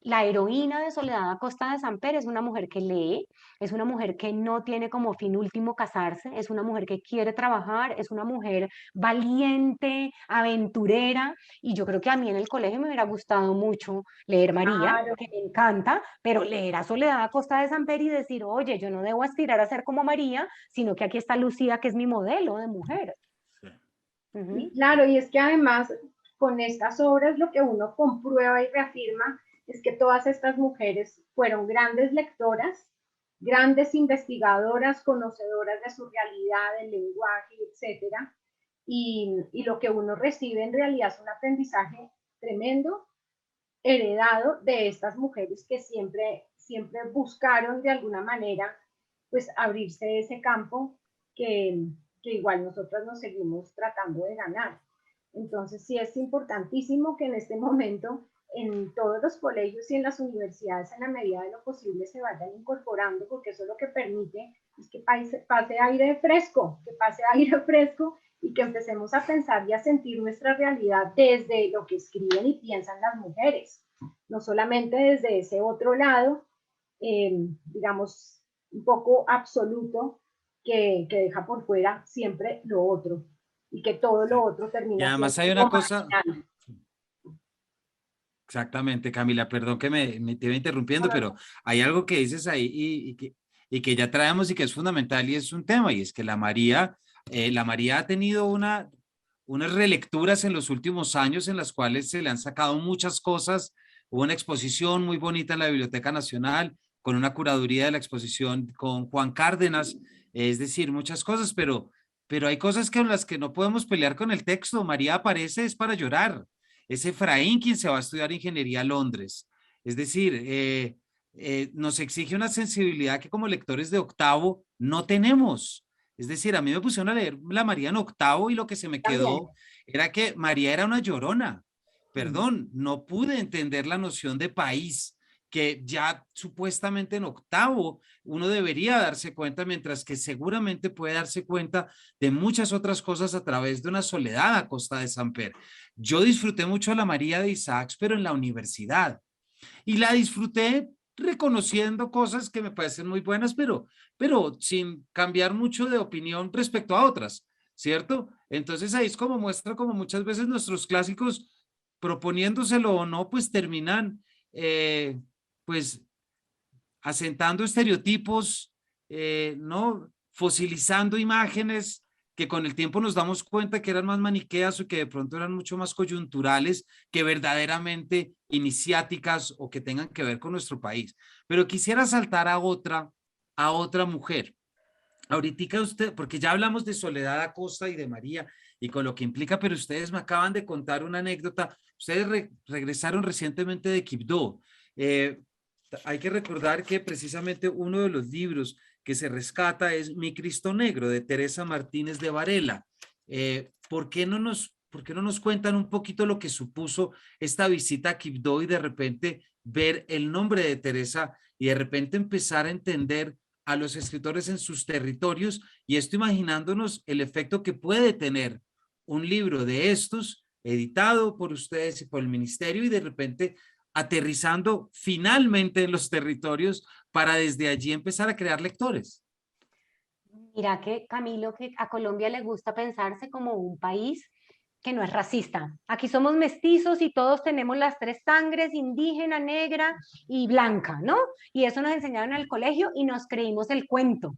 La heroína de Soledad Acosta de Samper es una mujer que lee, es una mujer que no tiene como fin último casarse, es una mujer que quiere trabajar, es una mujer valiente, aventurera, y yo creo que a mí en el colegio me hubiera gustado mucho leer María, Claro. que me encanta, pero leer a Soledad Acosta de Samper y decir, oye, yo no debo aspirar a ser como María, sino que aquí está Lucía, que es mi modelo de mujer. Y Ujú. claro, y es que además con estas obras lo que uno comprueba y reafirma es que todas estas mujeres fueron grandes lectoras, grandes investigadoras, conocedoras de su realidad, del lenguaje, etcétera. Y lo que uno recibe en realidad es un aprendizaje tremendo, heredado de estas mujeres que siempre buscaron de alguna manera pues abrirse ese campo que igual nosotros nos seguimos tratando de ganar. Entonces sí es importantísimo que en este momento en todos los colegios y en las universidades en la medida de lo posible se vayan incorporando porque eso es lo que permite es que pase aire fresco, que pase aire fresco y que empecemos a pensar y a sentir nuestra realidad desde lo que escriben y piensan las mujeres, no solamente desde ese otro lado, digamos, un poco absoluto que deja por fuera siempre lo otro y que todo lo otro Y termina siendo además hay una como cosa, marginal. exactamente, Camila, perdón que me te iba interrumpiendo, pero hay algo que dices ahí y que ya traemos y que es fundamental y es un tema, y es que la María ha tenido unas relecturas en los últimos años en las cuales se le han sacado muchas cosas. Hubo una exposición muy bonita en la Biblioteca Nacional con una curaduría de la exposición con Juan Cárdenas, es decir, muchas cosas, pero hay cosas con las que no podemos pelear con el texto. María aparece es para llorar. Es Efraín quien se va a estudiar ingeniería a Londres. Es decir, nos exige una sensibilidad que como lectores de octavo no tenemos. Es decir, a mí me pusieron a leer la María en octavo y lo que se me También. quedó era que María era una llorona. Mm. Perdón, no pude entender la noción de país que ya supuestamente en octavo uno debería darse cuenta, mientras que seguramente puede darse cuenta de muchas otras cosas a través de una Soledad a costa de Samper. Yo disfruté mucho a la María de Isaacs, pero en la universidad. Y la disfruté reconociendo cosas que me parecen muy buenas, pero sin cambiar mucho de opinión respecto a otras, ¿cierto? Entonces ahí es como muestra como muchas veces nuestros clásicos, proponiéndoselo o no, pues terminan, pues asentando estereotipos, ¿no? Fosilizando imágenes que con el tiempo nos damos cuenta que eran más maniqueas o que de pronto eran mucho más coyunturales que verdaderamente iniciáticas o que tengan que ver con nuestro país. Pero quisiera saltar a otra mujer. Ahorita usted, porque ya hablamos de Soledad Acosta y de María y con lo que implica, pero ustedes me acaban de contar una anécdota. Ustedes regresaron recientemente de Quibdó. Eh, Hay que recordar que precisamente uno de los libros que se rescata es Mi Cristo Negro de Teresa Martínez de Varela. ¿Por qué no nos ¿por qué no nos cuentan un poquito lo que supuso esta visita a Quibdó y de repente ver el nombre de Teresa y de repente empezar a entender a los escritores en sus territorios, y esto imaginándonos el efecto que puede tener un libro de estos editado por ustedes y por el ministerio y de repente aterrizando finalmente en los territorios para desde allí empezar a crear lectores? Mira que Camilo, que a Colombia le gusta pensarse como un país que no es racista. Aquí somos mestizos y todos tenemos las tres sangres, indígena, negra y blanca, ¿no? Y eso nos enseñaron en el colegio y nos creímos el cuento.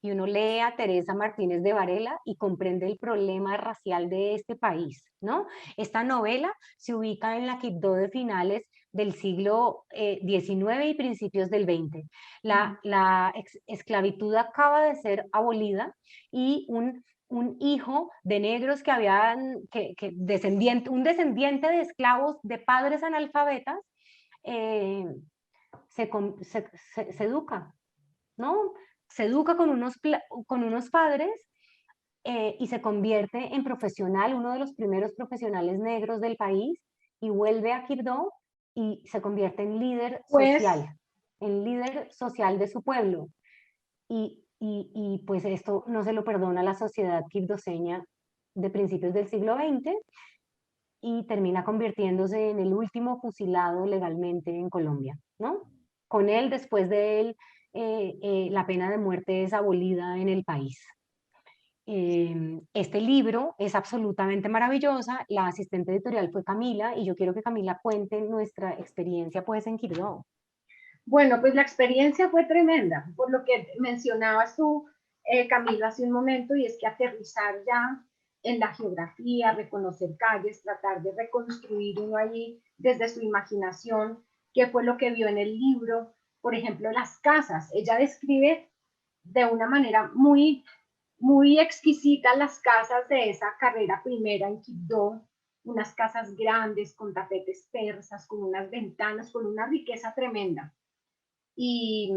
Y uno lee a Teresa Martínez de Varela y comprende el problema racial de este país, ¿no? Esta novela se ubica en la Quibdó de finales del siglo XIX y principios del XX. La esclavitud acaba de ser abolida y un hijo de negros que habían, un descendiente de esclavos de padres analfabetas, eh, se educa, ¿no? Se educa con unos padres y se convierte en profesional, uno de los primeros profesionales negros del país, y vuelve a Quibdó y se convierte Pues en líder social de su pueblo. Y pues esto no se lo perdona la sociedad quibdoseña de principios del siglo XX y termina convirtiéndose en el último fusilado legalmente en Colombia, ¿no? Con él, después de él, la pena de muerte es abolida en el país. Este libro es absolutamente maravillosa, la asistente editorial fue Camila y yo quiero que Camila cuente nuestra experiencia pues en Quibdó. bueno, pues la experiencia fue tremenda, por lo que mencionabas tú, Camilo, hace un momento, y es que aterrizar ya en la geografía, reconocer calles, tratar de reconstruir uno allí desde su imaginación, qué fue lo que vio en el libro, por ejemplo, las casas. Ella describe de una manera muy exquisita las casas de esa carrera primera en Quibdó, unas casas grandes con tapetes persas, con unas ventanas, con una riqueza tremenda. Y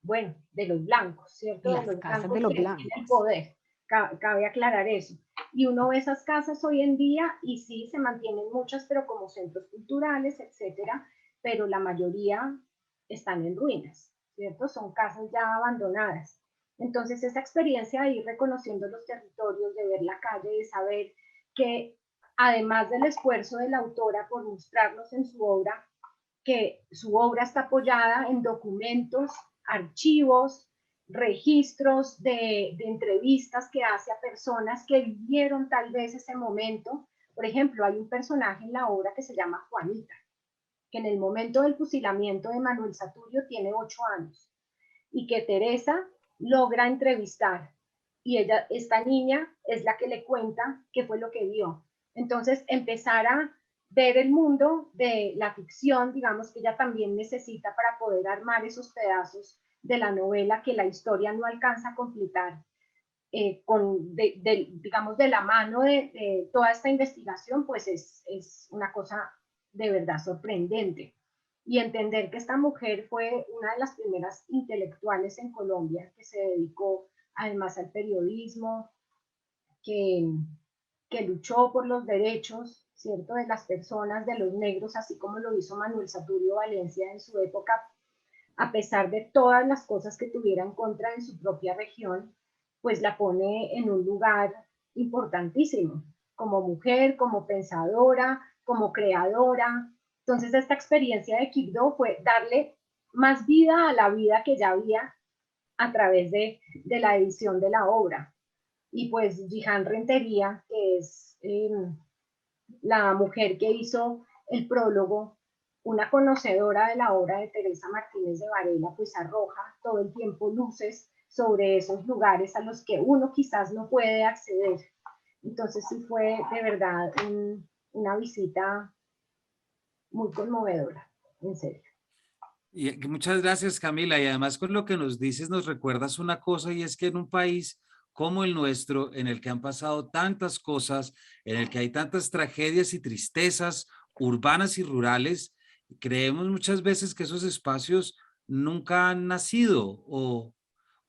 bueno, de los blancos, ¿cierto? De Las los casas de blancos los que tienen el blancos. poder. Cabe aclarar eso. Y uno ve esas casas hoy en día y sí, se mantienen muchas, pero como centros culturales, etcétera, pero la mayoría están en ruinas, ¿cierto? Son casas ya abandonadas. Entonces, esa experiencia de ir reconociendo los territorios, de ver la calle, de saber que además del esfuerzo de la autora por mostrarnos en su obra, que su obra está apoyada en documentos, archivos, registros de entrevistas que hace a personas que vivieron tal vez ese momento. Por ejemplo, hay un personaje en la obra que se llama Juanita, que en el momento del fusilamiento de Manuel Saturio tiene 8 años y que Teresa logra entrevistar. Y esta niña es la que le cuenta qué fue lo que vio. Entonces, empezar a ver el mundo de la ficción, digamos que ella también necesita para poder armar esos pedazos de la novela que la historia no alcanza a completar, digamos, de la mano de toda esta investigación, pues es una cosa de verdad sorprendente. Y entender que esta mujer fue una de las primeras intelectuales en Colombia que se dedicó además al periodismo, que, que luchó por los derechos, ¿cierto?, de las personas, de los negros, así como lo hizo Manuel Saturio Valencia en su época, a pesar de todas las cosas que tuviera en contra en su propia región, pues la pone en un lugar importantísimo, como mujer, como pensadora, como creadora. Entonces esta experiencia de Quibdó fue darle más vida a la vida que ya había a través de la edición de la obra. Y pues Jihan Rentería, que es la mujer que hizo el prólogo, una conocedora de la obra de Teresa Martínez de Varela, pues arroja todo el tiempo luces sobre esos lugares a los que uno quizás no puede acceder. Entonces sí fue de verdad una visita muy conmovedora, en serio. Y muchas gracias, Camila. Y además con lo que nos dices, nos recuerdas una cosa, y es que en un país como el nuestro, en el que han pasado tantas cosas, en el que hay tantas tragedias y tristezas urbanas y rurales, creemos muchas veces que esos espacios nunca han nacido o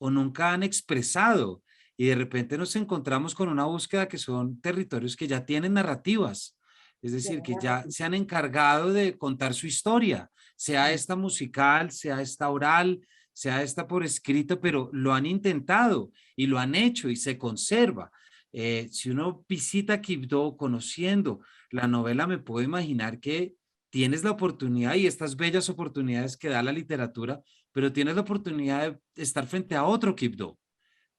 nunca han expresado. y de repente nos encontramos con una búsqueda que son territorios que ya tienen narrativas, es decir, que ya se han encargado de contar su historia, sea esta musical, sea esta oral, sea esta por escrito, pero lo han intentado y lo han hecho y se conserva. Si uno visita Quibdó conociendo la novela, me puedo imaginar que tienes la oportunidad y estas bellas oportunidades que da la literatura, pero tienes la oportunidad de estar frente a otro Quibdó,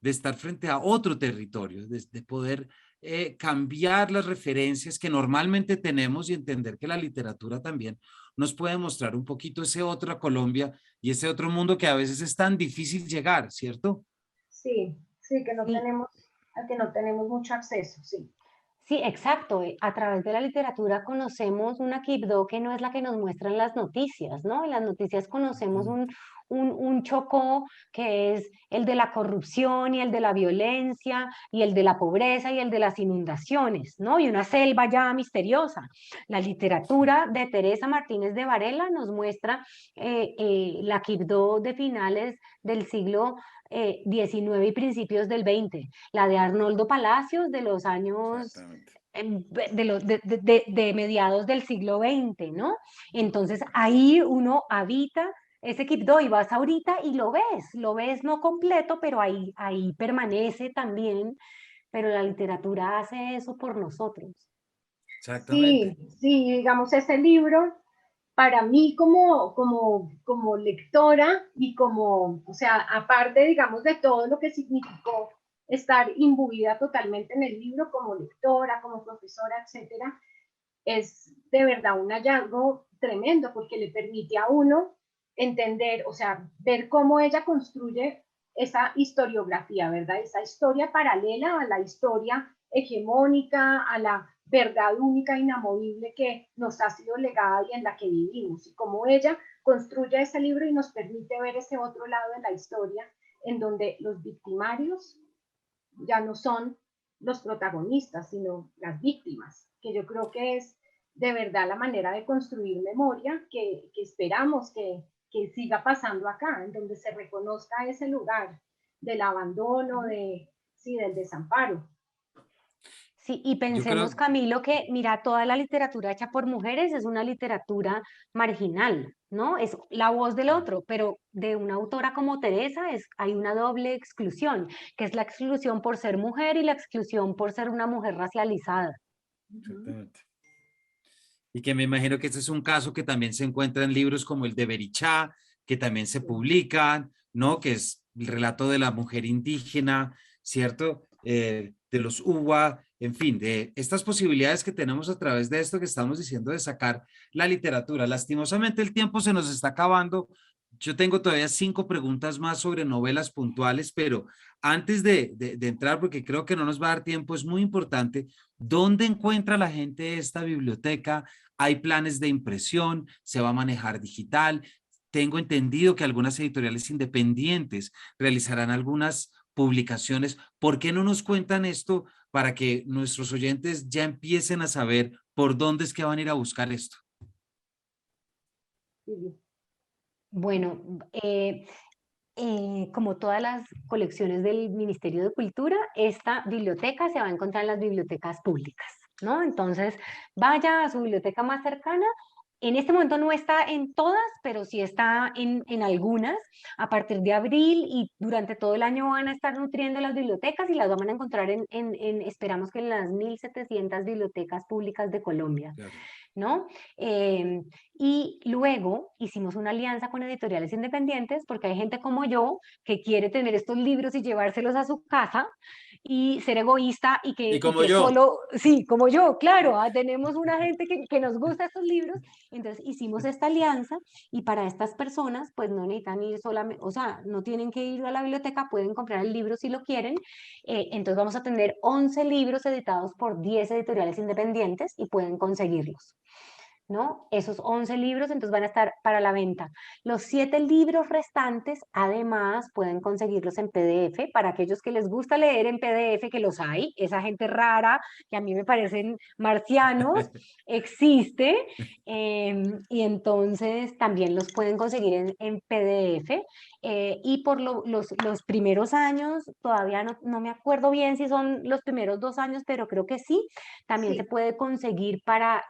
de estar frente a otro territorio, de poder cambiar las referencias que normalmente tenemos y entender que la literatura también nos puede mostrar un poquito ese otro Colombia y ese otro mundo que a veces es tan difícil llegar, ¿cierto? Sí, sí, que no Sí, tenemos, al que no tenemos mucho acceso, sí. sí, exacto. A través de la literatura conocemos una Quibdó que no es la que nos muestran las noticias, ¿no? En las noticias conocemos un Chocó que es el de la corrupción y el de la violencia y el de la pobreza y el de las inundaciones, ¿no? Y una selva ya misteriosa. La literatura de Teresa Martínez de Varela nos muestra la Quibdó de finales del siglo XIX y principios del XX, la de Arnoldo Palacios de los años Exactamente. de mediados del siglo XX, ¿no? Entonces ahí uno habita ese Quibdó y vas ahorita y lo ves no completo, pero ahí permanece también, pero la literatura hace eso por nosotros. Exactamente. Sí, sí, digamos, ese libro, para mí como lectora y como, o sea, aparte, digamos, de todo lo que significó estar imbuida totalmente en el libro como lectora, como profesora, etcétera, es de verdad un hallazgo tremendo porque le permite a uno entender, o sea, ver cómo ella construye esa historiografía, ¿verdad? Esa historia paralela a la historia hegemónica, a la verdad única, inamovible que nos ha sido legada y en la que vivimos. Y cómo ella construye ese libro y nos permite ver ese otro lado de la historia en donde los victimarios ya no son los protagonistas, sino las víctimas, que yo creo que es de verdad la manera de construir memoria que esperamos que siga pasando acá, en donde se reconozca ese lugar del abandono, sí, del desamparo. Sí, y Yo pensemos, creo, Camilo, que mira, toda la literatura hecha por mujeres es una literatura marginal, ¿no? Es la voz del otro, pero de una autora como Teresa hay una doble exclusión, que es la exclusión por ser mujer y la exclusión por ser una mujer racializada. exactamente. Y que me imagino que este es un caso que también se encuentra en libros como el de Berichá, que también se publican, ¿no? Que es el relato de la mujer indígena, ¿cierto? De los UWA, en fin, de estas posibilidades que tenemos a través de esto que estamos diciendo de sacar la literatura. Lastimosamente el tiempo se nos está acabando. Yo tengo todavía 5 preguntas más sobre novelas puntuales, pero antes de entrar, porque creo que no nos va a dar tiempo, es muy importante, ¿dónde encuentra la gente esta biblioteca? ¿Hay planes de impresión? ¿Se va a manejar digital? Tengo entendido que algunas editoriales independientes realizarán algunas publicaciones. ¿Por qué no nos cuentan esto para que nuestros oyentes ya empiecen a saber por dónde es que van a ir a buscar esto? Sí, Bueno, como todas las colecciones del Ministerio de Cultura, esta biblioteca se va a encontrar en las bibliotecas públicas, ¿no? Entonces, vaya a su biblioteca más cercana. En este momento no está en todas, pero sí está en algunas. A partir de abril y durante todo el año van a estar nutriendo las bibliotecas y las van a encontrar esperamos que en las 1.700 bibliotecas públicas de Colombia. Claro. ¿No? Eh, y luego hicimos una alianza con editoriales independientes porque hay gente como yo que quiere tener estos libros y llevárselos a su casa y ser egoísta Y y como que yo. solo, sí, como yo, claro, tenemos una gente que nos gusta estos libros, entonces hicimos esta alianza y para estas personas pues no necesitan ir solamente, o sea, no tienen que ir a la biblioteca, pueden comprar el libro si lo quieren, entonces vamos a tener 11 libros editados por 10 editoriales independientes y pueden conseguirlos. ¿no? Esos 11 libros entonces van a estar para la venta. Los 7 libros restantes, además, pueden conseguirlos en PDF para aquellos que les gusta leer en PDF, que los hay, esa gente rara que a mí me parecen marcianos, existe, y entonces también los pueden conseguir en PDF. Y por los primeros años, todavía no me acuerdo bien si son los primeros 2 años, pero creo que sí, también se Sí, puede conseguir para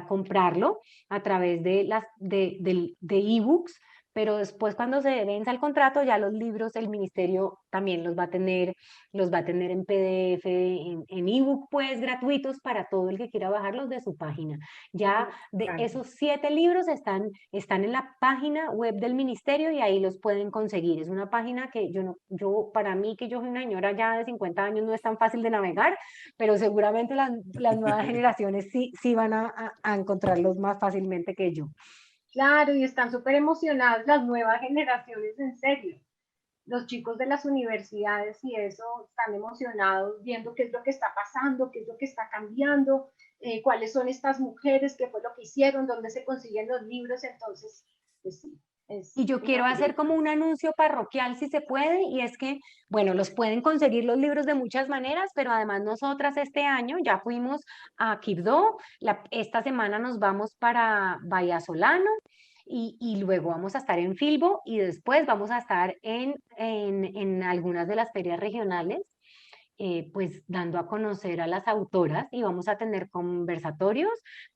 comprarlo a través de ebooks, pero después cuando se venza el contrato, ya los libros el ministerio también los va a tener en PDF, en ebook, pues gratuitos para todo el que quiera bajarlos de su página. Ya de claro. esos 7 libros están en la página web del ministerio y ahí los pueden conseguir. Es una página que para mí, que yo soy una señora ya de 50 años, no es tan fácil de navegar, pero seguramente las nuevas generaciones sí van a encontrarlos más fácilmente que yo. Claro, y están súper emocionadas las nuevas generaciones, en serio. Los chicos de las universidades y eso están emocionados viendo qué es lo que está pasando, qué es lo que está cambiando, cuáles son estas mujeres, qué fue lo que hicieron, dónde se consiguen los libros. Entonces, pues sí, Y yo es quiero hacer maravilloso. como un anuncio parroquial si se puede, y es que, bueno, los pueden conseguir los libros de muchas maneras, pero además nosotras este año ya fuimos a Quibdó, esta semana nos vamos para Vallasolano y luego vamos a estar en Filbo y después vamos a estar en algunas de las ferias regionales, pues dando a conocer a las autoras y vamos a tener conversatorios.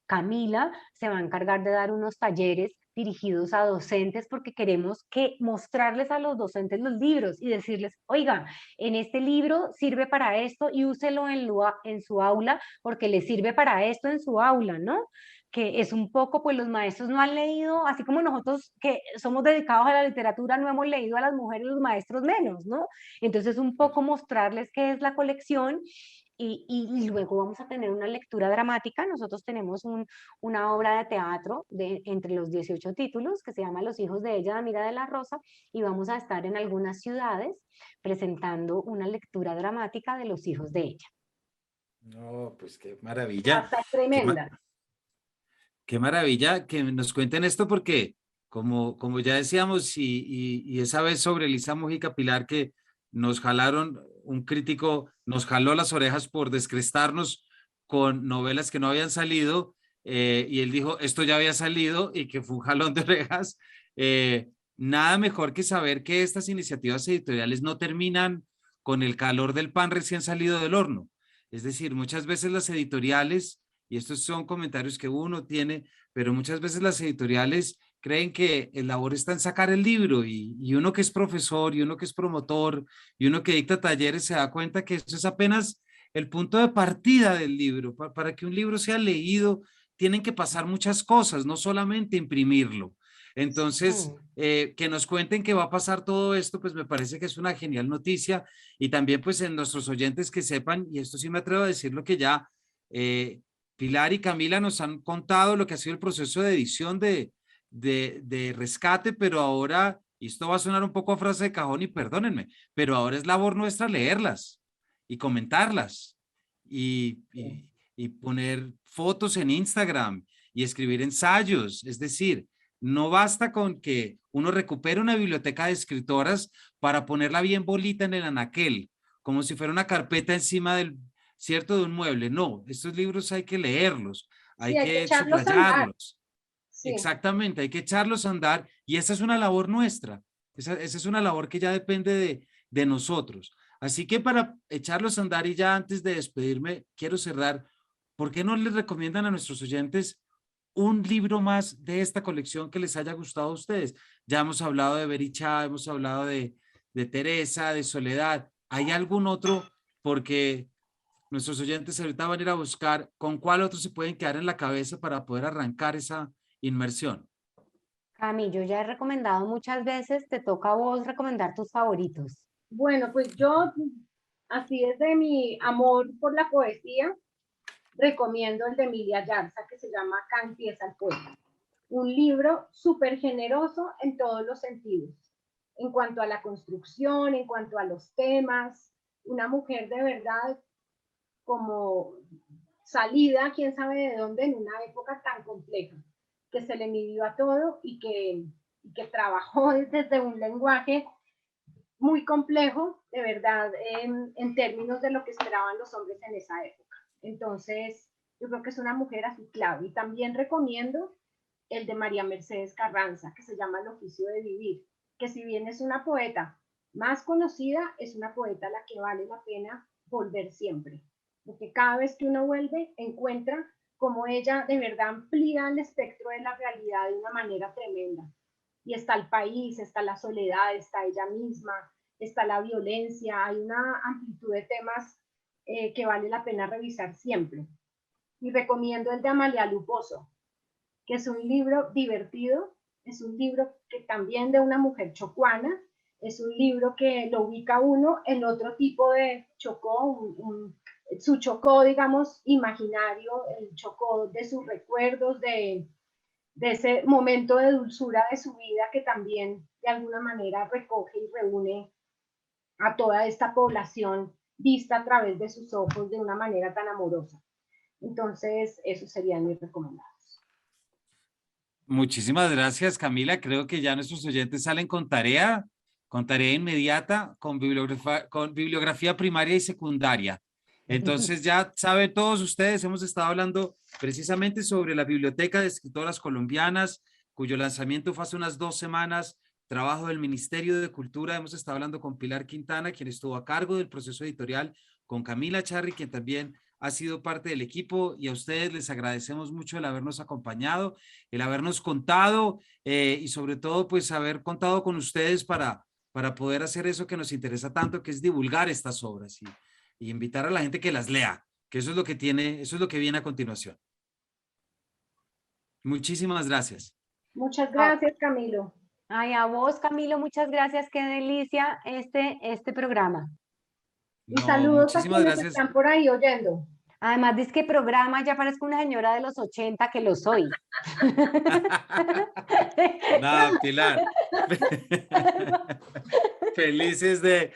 Camila se va a encargar de dar unos talleres dirigidos a docentes porque queremos que mostrarles a los docentes los libros y decirles, oiga, en este libro sirve para esto y úselo en su aula porque le sirve para esto en su aula, ¿no? Que es un poco, pues los maestros no han leído, así como nosotros que somos dedicados a la literatura, no hemos leído a las mujeres, los maestros menos, ¿no? Entonces, un poco mostrarles qué es la colección y luego vamos a tener una lectura dramática. Nosotros tenemos una obra de teatro entre los 18 títulos que se llama Los hijos de ella, de Amira de la Rosa, y vamos a estar en algunas ciudades presentando una lectura dramática de Los hijos de ella. No, pues qué Va a maravilla. estar Qué, tremenda. qué maravilla que nos cuenten esto porque, como ya decíamos, y esa vez sobre Elisa Mujica Pilar que nos jalaron, un crítico nos jaló las orejas por descrestarnos con novelas que no habían salido, y él dijo, esto ya había salido y que fue un jalón de orejas. Nada mejor que saber que estas iniciativas editoriales no terminan con el calor del pan recién salido del horno. Es decir, muchas veces las editoriales, y estos son comentarios que uno tiene, pero muchas veces las editoriales creen que el labor está en sacar el libro y uno que es profesor y uno que es promotor y uno que dicta talleres se da cuenta que eso es apenas el punto de partida del libro. Para que un libro sea leído tienen que pasar muchas cosas, no solamente imprimirlo. Entonces, Mm. que nos cuenten que va a pasar todo esto, pues me parece que es una genial noticia y también pues en nuestros oyentes que sepan, y esto sí me atrevo a decirlo que ya Pilar y Camila nos han contado lo que ha sido el proceso de edición de Rescate, pero ahora, y esto va a sonar un poco a frase de cajón y perdónenme, pero ahora es labor nuestra leerlas y comentarlas y poner fotos en Instagram y escribir ensayos. Es decir, no basta con que uno recupere una biblioteca de escritoras para ponerla bien bolita en el anaquel, como si fuera una carpeta encima del, cierto, de un mueble. No, estos libros hay que leerlos, Sí, hay hay que que echarlos a andar. subrayarlos. Sí. Exactamente, hay que echarlos a andar y esa es una labor nuestra. Esa es una labor que ya depende de nosotros. Así que para echarlos a andar y ya antes de despedirme, quiero cerrar. ¿Por qué no les recomiendan a nuestros oyentes un libro más de esta colección que les haya gustado a ustedes? Ya hemos hablado de Berichá, hemos hablado de Teresa, de Soledad. ¿Hay algún otro? Porque nuestros oyentes ahorita van a ir a buscar con cuál otro se pueden quedar en la cabeza para poder arrancar esa inmersión. Cami, yo ya he recomendado muchas veces, te toca a vos recomendar tus favoritos. Bueno, pues yo, así desde mi amor por la poesía, recomiendo el de Emilia Yarza, que se llama Acá empieza el poema. Un libro súper generoso en todos los sentidos, en cuanto a la construcción, en cuanto a los temas, una mujer de verdad como salida, quién sabe de dónde, en una época tan compleja, que se le midió a todo y que trabajó desde un lenguaje muy complejo, de verdad, en términos de lo que esperaban los hombres en esa época. Entonces, yo creo que es una mujer así clave. Y también recomiendo el de María Mercedes Carranza, que se llama El oficio de vivir, que si bien es una poeta más conocida, es una poeta a la que vale la pena volver siempre, porque cada vez que uno vuelve, encuentra como ella de verdad amplía el espectro de la realidad de una manera tremenda. Y está el país, está la soledad, está ella misma, está la violencia, hay una amplitud de temas que vale la pena revisar siempre. Y recomiendo el de Amalia Luposo, que es un libro divertido, es un libro que también de una mujer chocuana, es un libro que lo ubica uno en otro tipo de Chocó, su Chocó, digamos, imaginario, el Chocó de sus recuerdos, de ese momento de dulzura de su vida que también de alguna manera recoge y reúne a toda esta población vista a través de sus ojos de una manera tan amorosa. Entonces, esos serían mis recomendados. Muchísimas gracias, Camila. Creo que ya nuestros oyentes salen con tarea inmediata, con bibliografía primaria y secundaria. Entonces ya saben todos ustedes, hemos estado hablando precisamente sobre la Biblioteca de Escritoras Colombianas, cuyo lanzamiento fue hace unas 2 semanas, trabajo del Ministerio de Cultura. Hemos estado hablando con Pilar Quintana, quien estuvo a cargo del proceso editorial, con Camila Charri, quien también ha sido parte del equipo, y a ustedes les agradecemos mucho el habernos acompañado, el habernos contado y sobre todo pues haber contado con ustedes para poder hacer eso que nos interesa tanto, que es divulgar estas obras y invitar a la gente que las lea, que eso es lo que tiene, eso es lo que viene a continuación. Muchísimas gracias. Muchas gracias, Camilo. Ay, a vos, Camilo, muchas gracias. Qué delicia este programa. Y saludos a muchísimas quienes gracias. están por ahí oyendo. Además, dice que programa, ya parezco una señora de los 80 que lo soy. Nada, Pilar. Felices de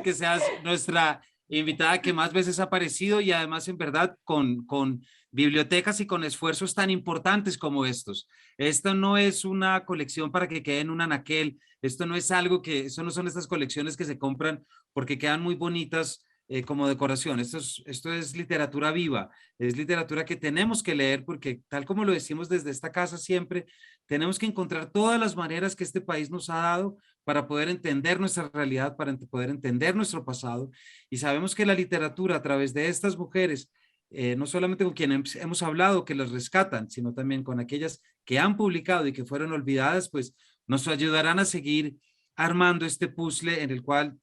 que seas nuestra invitada que más veces ha aparecido, y además en verdad con bibliotecas y con esfuerzos tan importantes como estos. Esto no es una colección para que quede en un anaquel, esto no es algo que, eso no son estas colecciones que se compran porque quedan muy bonitas como decoración. Esto es literatura viva, es literatura que tenemos que leer porque, tal como lo decimos desde esta casa siempre, tenemos que encontrar todas las maneras que este país nos ha dado para poder entender nuestra realidad, para poder entender nuestro pasado. Y sabemos que la literatura, a través de estas mujeres, no solamente con quienes hemos hablado que las rescatan, sino también con aquellas que han publicado y que fueron olvidadas, pues nos ayudarán a seguir armando este puzzle en el cual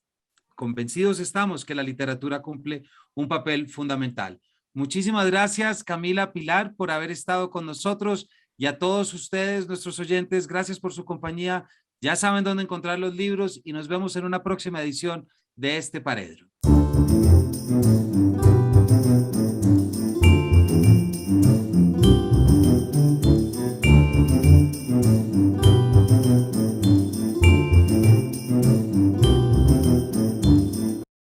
convencidos estamos que la literatura cumple un papel fundamental. Muchísimas gracias, Camila, Pilar, por haber estado con nosotros, y a todos ustedes, nuestros oyentes, gracias por su compañía. Ya saben dónde encontrar los libros y nos vemos en una próxima edición de este Paredro.